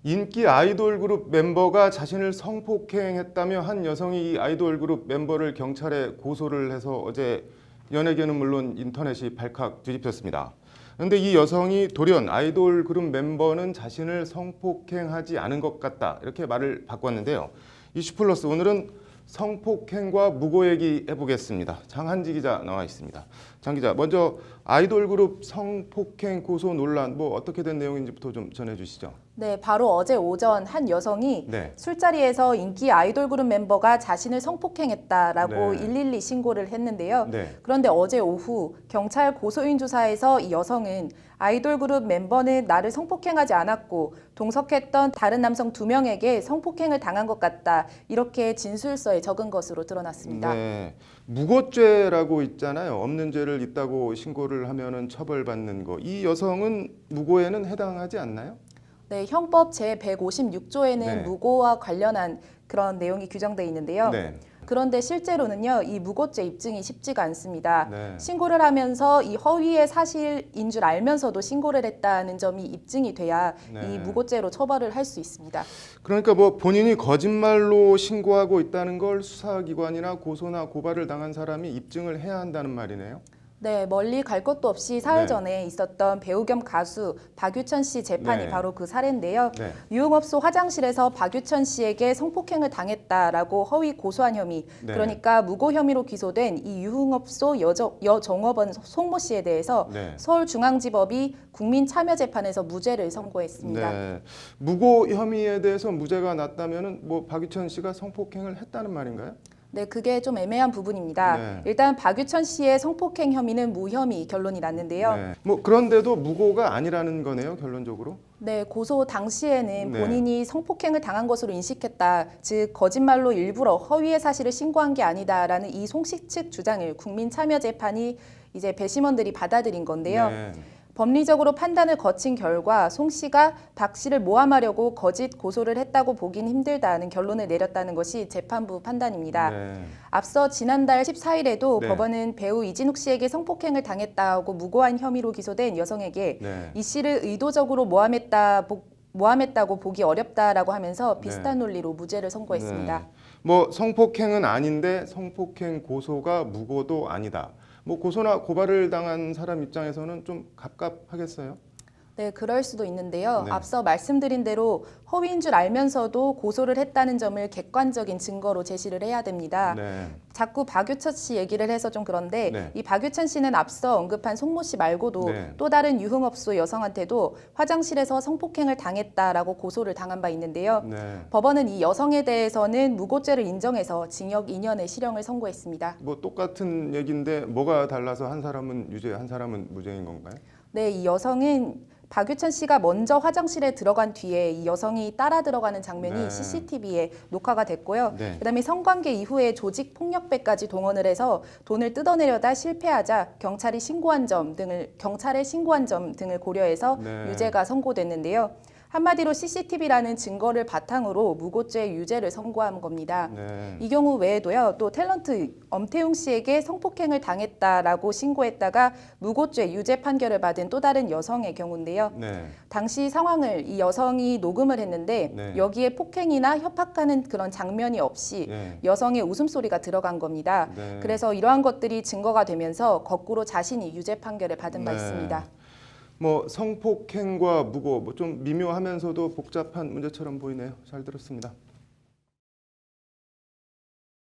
인기 아이돌 그룹 멤버가 자신을 성폭행했다며 한 여성이 이 아이돌 그룹 멤버를 경찰에 고소를 해서 어제 연예계는 물론 인터넷이 발칵 뒤집혔습니다. 그런데 이 여성이 돌연 아이돌 그룹 멤버는 자신을 성폭행하지 않은 것 같다 이렇게 말을 바꿨는데요. 이슈플러스 오늘은 성폭행과 무고 얘기해 보겠습니다. 장한지 기자 나와 있습니다. 장 기자, 먼저 아이돌 그룹 성폭행 고소 논란 어떻게 된 내용인지부터 좀 전해주시죠. 네, 바로 어제 오전 한 여성이 네. 술자리에서 인기 아이돌 그룹 멤버가 자신을 성폭행했다라고 네. 112 신고를 했는데요. 네. 그런데 어제 오후 경찰 고소인 조사에서 이 여성은 아이돌 그룹 멤버는 나를 성폭행하지 않았고 동석했던 다른 남성 2명에게 성폭행을 당한 것 같다. 이렇게 진술서에 적은 것으로 드러났습니다. 네. 무고죄라고 있잖아요. 없는 죄를 있다고 신고를 하면은 처벌받는 거. 이 여성은 무고에는 해당하지 않나요? 네, 형법 제156조에는 네. 무고와 관련한 그런 내용이 규정되어 있는데요. 네. 그런데 실제로는요, 이 무고죄 입증이 쉽지가 않습니다. 네. 신고를 하면서 이 허위의 사실인 줄 알면서도 신고를 했다는 점이 입증이 돼야 네. 이 무고죄로 처벌을 할 수 있습니다. 그러니까 본인이 거짓말로 신고하고 있다는 걸 수사기관이나 고소나 고발을 당한 사람이 입증을 해야 한다는 말이네요. 네, 멀리 갈 것도 없이 사흘 네. 전에 있었던 배우 겸 가수 박유천 씨 재판이 네. 바로 그 사례인데요. 네. 유흥업소 화장실에서 박유천 씨에게 성폭행을 당했다라고 허위 고소한 혐의, 네. 그러니까 무고 혐의로 기소된 이 유흥업소 여종업원 송모 씨에 대해서 네. 서울중앙지법이 국민참여재판에서 무죄를 선고했습니다. 네. 무고 혐의에 대해서 무죄가 났다면은 박유천 씨가 성폭행을 했다는 말인가요? 네, 그게 좀 애매한 부분입니다. 네. 일단 박유천 씨의 성폭행 혐의는 무혐의 결론이 났는데요. 네. 그런데도 무고가 아니라는 거네요, 결론적으로. 네, 고소 당시에는 네. 본인이 성폭행을 당한 것으로 인식했다. 즉 거짓말로 일부러 허위의 사실을 신고한 게 아니다라는 이 송씨 측 주장을 국민참여재판이 이제 배심원들이 받아들인 건데요. 네. 법리적으로 판단을 거친 결과 송 씨가 박 씨를 모함하려고 거짓 고소를 했다고 보긴 힘들다는 결론을 내렸다는 것이 재판부 판단입니다. 네. 앞서 지난달 14일에도 네. 법원은 배우 이진욱 씨에게 성폭행을 당했다고 무고한 혐의로 기소된 여성에게 네. 이 씨를 의도적으로 모함했다고 보기 어렵다라고 하면서 비슷한 논리로 무죄를 선고했습니다. 네. 성폭행은 아닌데 성폭행 고소가 무고도 아니다. 고소나 고발을 당한 사람 입장에서는 좀 갑갑하겠어요? 네, 그럴 수도 있는데요. 네. 앞서 말씀드린 대로 허위인 줄 알면서도 고소를 했다는 점을 객관적인 증거로 제시를 해야 됩니다. 네. 자꾸 박유천 씨 얘기를 해서 좀 그런데 네. 이 박유천 씨는 앞서 언급한 송모 씨 말고도 네. 또 다른 유흥업소 여성한테도 화장실에서 성폭행을 당했다라고 고소를 당한 바 있는데요. 네. 법원은 이 여성에 대해서는 무고죄를 인정해서 징역 2년의 실형을 선고했습니다. 똑같은 얘기인데 뭐가 달라서 한 사람은 유죄, 한 사람은 무죄인 건가요? 네, 이 여성은 박유천 씨가 먼저 화장실에 들어간 뒤에 이 여성이 따라 들어가는 장면이 네. CCTV에 녹화가 됐고요. 네. 그다음에 성관계 이후에 조직 폭력배까지 동원을 해서 돈을 뜯어내려다 실패하자 경찰에 신고한 점 등을 고려해서 네. 유죄가 선고됐는데요. 한마디로 CCTV라는 증거를 바탕으로 무고죄 유죄를 선고한 겁니다. 네. 이 경우 외에도요, 또 탤런트 엄태웅 씨에게 성폭행을 당했다라고 신고했다가 무고죄 유죄 판결을 받은 또 다른 여성의 경우인데요. 네. 당시 상황을 이 여성이 녹음을 했는데 네. 여기에 폭행이나 협박하는 그런 장면이 없이 네. 여성의 웃음소리가 들어간 겁니다. 네. 그래서 이러한 것들이 증거가 되면서 거꾸로 자신이 유죄 판결을 받은 바 네. 있습니다. 성폭행과 무고 좀 미묘하면서도 복잡한 문제처럼 보이네요. 잘 들었습니다.